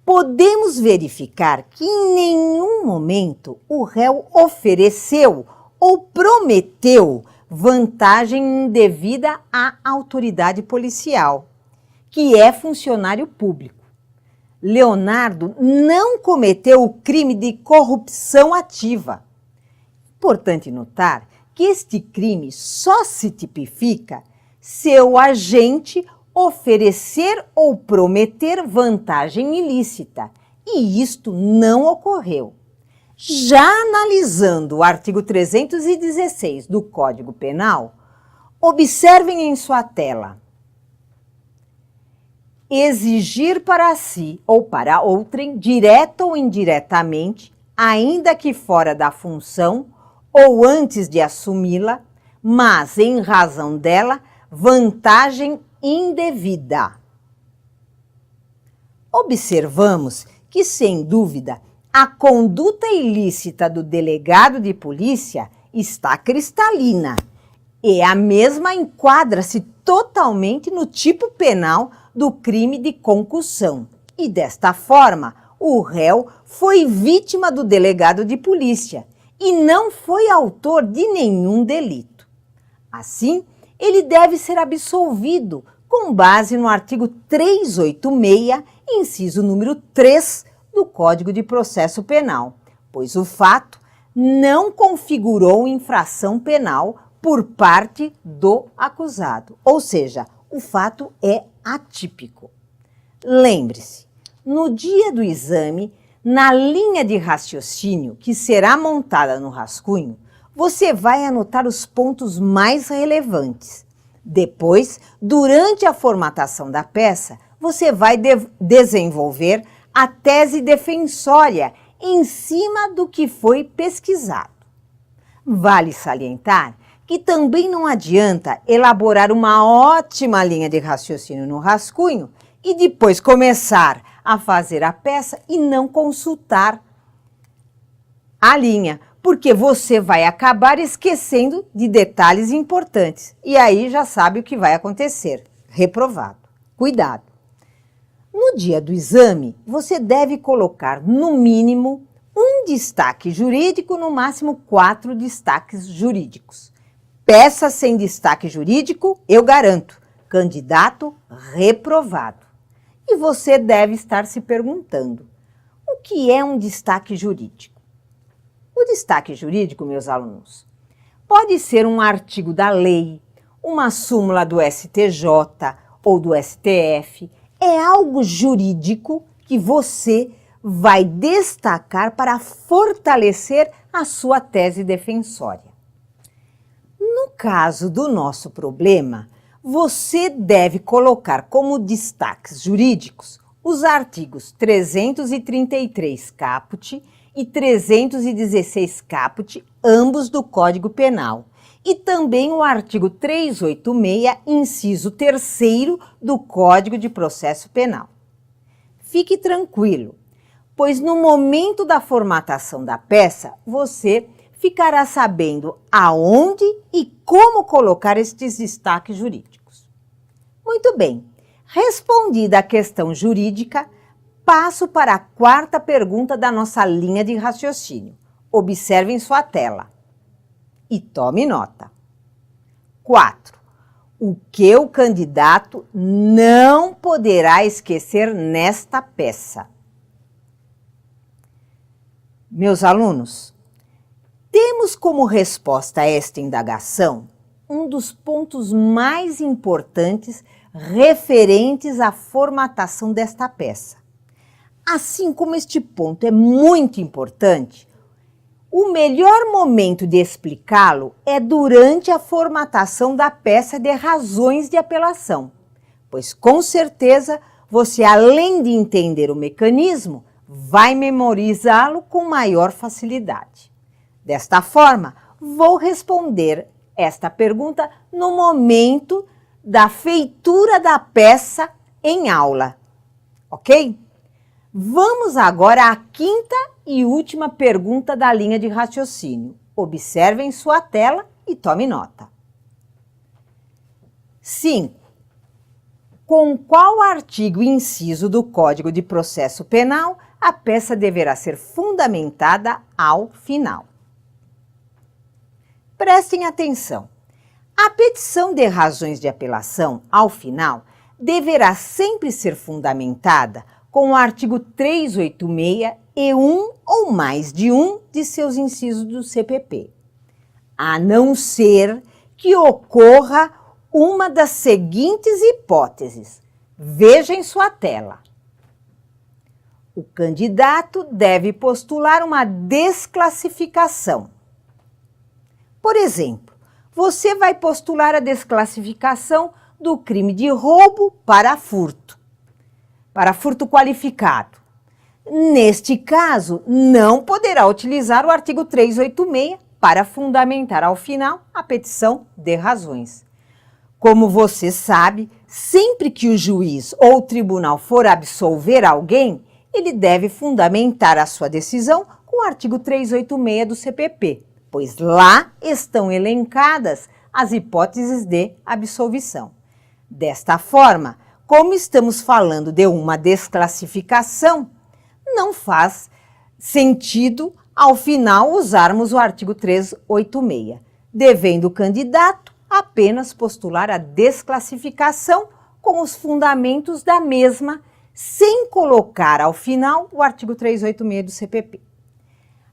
podemos verificar que em nenhum momento o réu ofereceu ou prometeu vantagem indevida à autoridade policial, que é funcionário público. Leonardo não cometeu o crime de corrupção ativa. Importante notar que este crime só se tipifica se o agente oferecer ou prometer vantagem ilícita, e isto não ocorreu. Já analisando o artigo 316 do Código Penal, observem em sua tela: exigir para si ou para outrem, direta ou indiretamente, ainda que fora da função ou antes de assumi-la, mas em razão dela, vantagem indevida. Observamos que, sem dúvida, a conduta ilícita do delegado de polícia está cristalina e a mesma enquadra-se totalmente no tipo penal do crime de concussão. E desta forma, o réu foi vítima do delegado de polícia e não foi autor de nenhum delito. Assim, ele deve ser absolvido com base no artigo 386, inciso número 3 do Código de Processo Penal, pois o fato não configurou infração penal por parte do acusado, ou seja, o fato é atípico. Lembre-se, no dia do exame, na linha de raciocínio que será montada no rascunho, você vai anotar os pontos mais relevantes. Depois, durante a formatação da peça, você vai desenvolver a tese defensória em cima do que foi pesquisado. Vale salientar que também não adianta elaborar uma ótima linha de raciocínio no rascunho e depois começar a fazer a peça e não consultar a linha, porque você vai acabar esquecendo de detalhes importantes. E aí já sabe o que vai acontecer: reprovado. Cuidado! No dia do exame, você deve colocar no mínimo um destaque jurídico, no máximo 4 destaques jurídicos. Peça sem destaque jurídico, eu garanto, candidato reprovado. E você deve estar se perguntando: o que é um destaque jurídico? O destaque jurídico, meus alunos, pode ser um artigo da lei, uma súmula do STJ ou do STF. É algo jurídico que você vai destacar para fortalecer a sua tese defensória. No caso do nosso problema, você deve colocar como destaques jurídicos os artigos 333 caput e 316 caput, ambos do Código Penal, e também o artigo 386, inciso 3º do Código de Processo Penal. Fique tranquilo, pois no momento da formatação da peça, você ficará sabendo aonde e como colocar estes destaques jurídicos. Muito bem, respondida a questão jurídica, passo para a quarta pergunta da nossa linha de raciocínio. Observe em sua tela e tome nota. 4. O que o candidato não poderá esquecer nesta peça? Meus alunos, temos como resposta a esta indagação um dos pontos mais importantes referentes à formatação desta peça. Assim como este ponto é muito importante, o melhor momento de explicá-lo é durante a formatação da peça de razões de apelação, pois com certeza você, além de entender o mecanismo, vai memorizá-lo com maior facilidade. Desta forma, vou responder esta pergunta no momento da feitura da peça em aula, ok? Vamos agora à quinta e última pergunta da linha de raciocínio. Observe em sua tela e tome nota. 5. Com qual artigo e inciso do Código de Processo Penal a peça deverá ser fundamentada ao final? Prestem atenção. A petição de razões de apelação, ao final, deverá sempre ser fundamentada com o artigo 386 e um ou mais de um de seus incisos do CPP, a não ser que ocorra uma das seguintes hipóteses. Veja em sua tela. O candidato deve postular uma desclassificação. Por exemplo, você vai postular a desclassificação do crime de roubo para furto qualificado. Neste caso, não poderá utilizar o artigo 386 para fundamentar ao final a petição de razões. Como você sabe, sempre que o juiz ou o tribunal for absolver alguém, ele deve fundamentar a sua decisão com o artigo 386 do CPP, pois lá estão elencadas as hipóteses de absolvição. Desta forma, como estamos falando de uma desclassificação, não faz sentido, ao final, usarmos o artigo 386, devendo o candidato apenas postular a desclassificação com os fundamentos da mesma, sem colocar ao final o artigo 386 do CPP.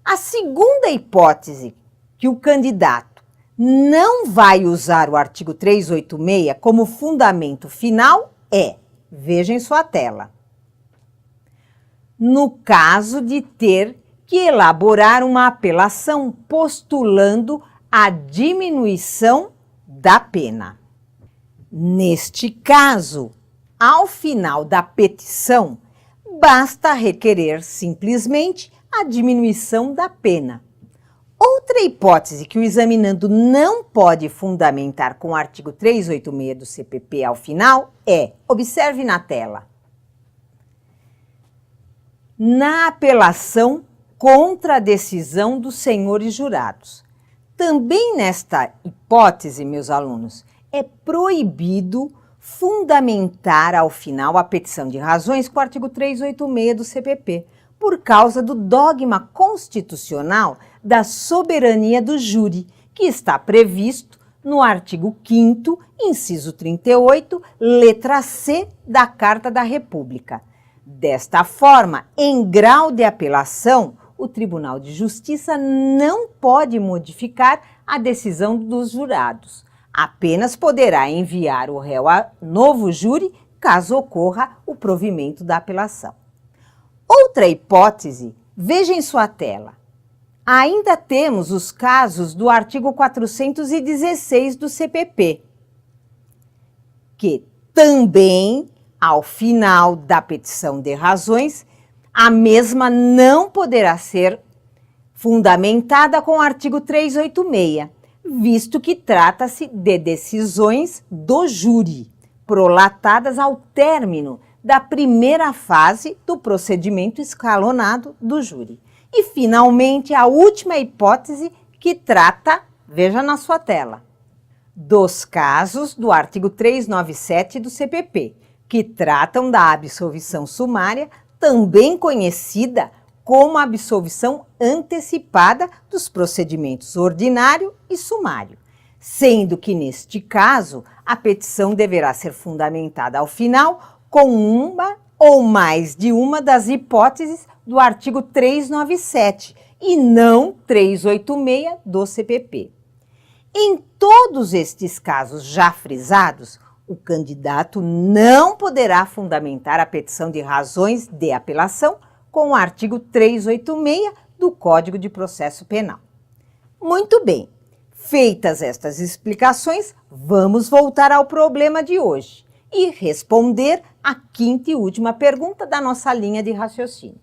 A segunda hipótese, que o candidato não vai usar o artigo 386 como fundamento final, veja em sua tela, no caso de ter que elaborar uma apelação postulando a diminuição da pena. Neste caso, ao final da petição, basta requerer simplesmente a diminuição da pena. Outra hipótese que o examinando não pode fundamentar com o artigo 386 do CPP ao final observe na tela, na apelação contra a decisão dos senhores jurados. Também nesta hipótese, meus alunos, é proibido fundamentar ao final a petição de razões com o artigo 386 do CPP, por causa do dogma constitucional da soberania do júri, que está previsto no artigo 5º, inciso 38, letra C da Carta da República. Desta forma, em grau de apelação, o Tribunal de Justiça não pode modificar a decisão dos jurados. Apenas poderá enviar o réu a novo júri caso ocorra o provimento da apelação. Outra hipótese, veja em sua tela. Ainda temos os casos do artigo 416 do CPP, que também, ao final da petição de razões, a mesma não poderá ser fundamentada com o artigo 386, visto que trata-se de decisões do júri, prolatadas ao término da primeira fase do procedimento escalonado do júri. E, finalmente, a última hipótese que trata, veja na sua tela, dos casos do artigo 397 do CPP, que tratam da absolvição sumária, também conhecida como a absolvição antecipada dos procedimentos ordinário e sumário, sendo que, neste caso, a petição deverá ser fundamentada ao final com uma ou mais de uma das hipóteses do artigo 397 e não 386 do CPP. Em todos estes casos já frisados, o candidato não poderá fundamentar a petição de razões de apelação com o artigo 386 do Código de Processo Penal. Muito bem, feitas estas explicações, vamos voltar ao problema de hoje e responder a quinta e última pergunta da nossa linha de raciocínio.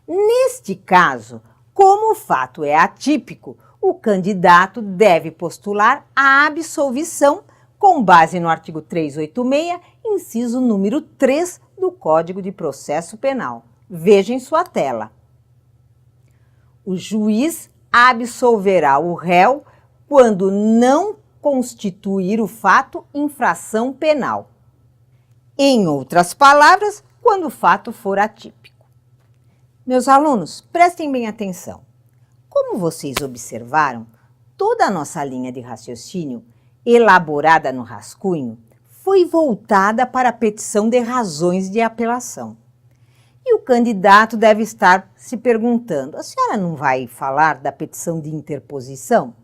Neste caso, como o fato é atípico, o candidato deve postular a absolvição com base no artigo 386, inciso número 3 do Código de Processo Penal. Veja em sua tela. O juiz absolverá o réu quando não constituir o fato infração penal. Em outras palavras, quando o fato for atípico. Meus alunos, prestem bem atenção. Como vocês observaram, toda a nossa linha de raciocínio, elaborada no rascunho, foi voltada para a petição de razões de apelação. E o candidato deve estar se perguntando, a senhora não vai falar da petição de interposição?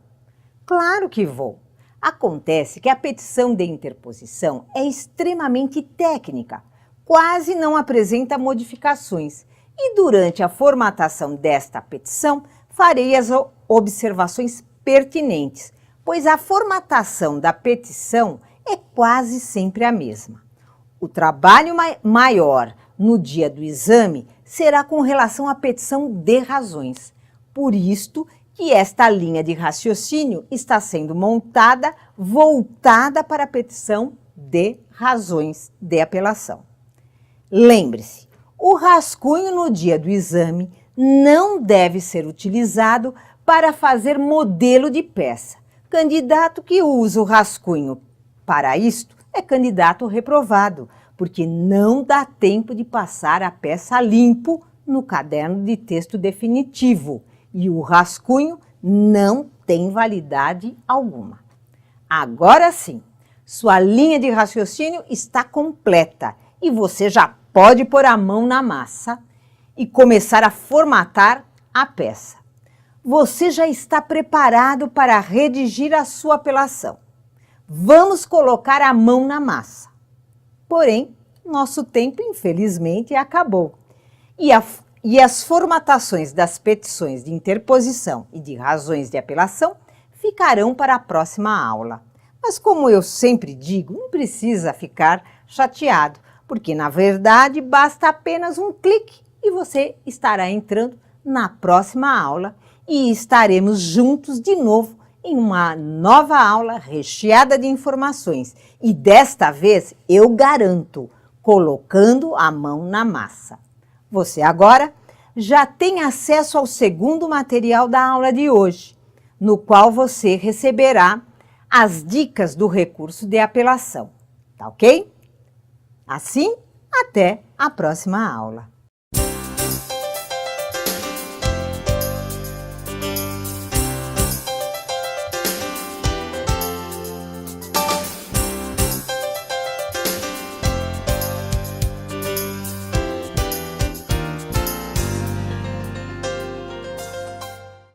Claro que vou. Acontece que a petição de interposição é extremamente técnica, quase não apresenta modificações, e durante a formatação desta petição farei as observações pertinentes, pois a formatação da petição é quase sempre a mesma. O trabalho maior no dia do exame será com relação à petição de razões. Por isto que esta linha de raciocínio está sendo montada, voltada para a petição de razões de apelação. Lembre-se, o rascunho no dia do exame não deve ser utilizado para fazer modelo de peça. Candidato que usa o rascunho para isto é candidato reprovado, porque não dá tempo de passar a peça limpo no caderno de texto definitivo e o rascunho não tem validade alguma. Agora sim, sua linha de raciocínio está completa e você já pode pôr a mão na massa e começar a formatar a peça. Você já está preparado para redigir a sua apelação. Vamos colocar a mão na massa. Porém, nosso tempo, infelizmente, acabou. E as formatações das petições de interposição e de razões de apelação ficarão para a próxima aula. Mas como eu sempre digo, não precisa ficar chateado, porque na verdade basta apenas um clique e você estará entrando na próxima aula e estaremos juntos de novo em uma nova aula recheada de informações. E desta vez eu garanto, colocando a mão na massa. Você agora já tem acesso ao segundo material da aula de hoje, no qual você receberá as dicas do recurso de apelação. Tá ok? Assim, até a próxima aula.